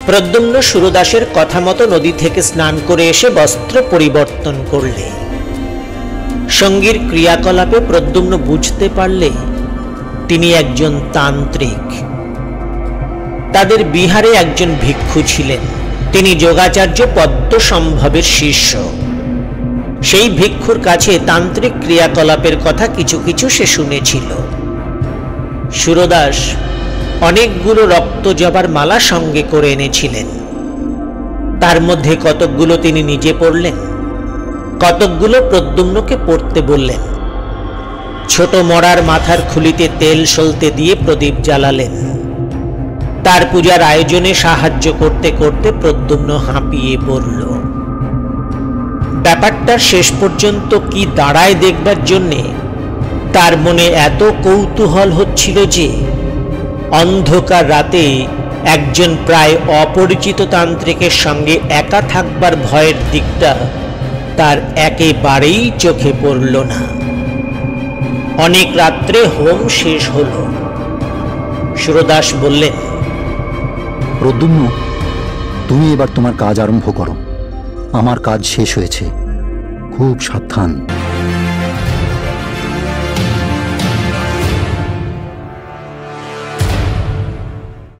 প্রদ্যুম্ন সুরদাসের কথা মতো নদী থেকে স্নান করে এসে বস্ত্র পরিবর্তন করলে। সঙ্গীর ক্রিয়াকলাপে প্রদ্যুম্ন বুঝতে পারলে তিনি একজন তান্ত্রিক। তাদের বিহারে একজন ভিক্ষু ছিলেন, তিনি যোগাচার্য পদ্মসম্ভবের শিষ্য। সেই ভিক্ষুর কাছে তান্ত্রিক ক্রিয়াকলাপের কথা কিছু কিছু সে শুনেছিল। সুরদাস অনেকগুলো রক্ত জবার মালা সঙ্গে করে এনেছিলেন। তার মধ্যে কতকগুলো তিনি নিজে পড়লেন, কতকগুলো প্রদ্যুম্নকে পড়তে বললেন। ছোট মরার মাথার খুলিতে তেল সলতে দিয়ে প্রদীপ জ্বালালেন। তার পূজার আয়োজনে সাহায্য করতে করতে প্রদ্যুম্ন হাঁপিয়ে পড়ল। ব্যাপারটার শেষ পর্যন্ত কি দাঁড়ায় দেখবার জন্যে তার মনে এত কৌতূহল হচ্ছিল যে অন্ধকার রাতে একজন প্রায় অপরিচিত তান্ত্রিকের সঙ্গে একা থাকবার ভয়ের দিকটা তার একেবারেই চোখে পড়ল না। অনেক রাত্রে হোম শেষ হল। সুরদাস বললেন, প্রদ্যুম্ন, তুমি এবার তোমার কাজ আরম্ভ করো। আমার কাজ শেষ হয়েছে, খুব সাবধান।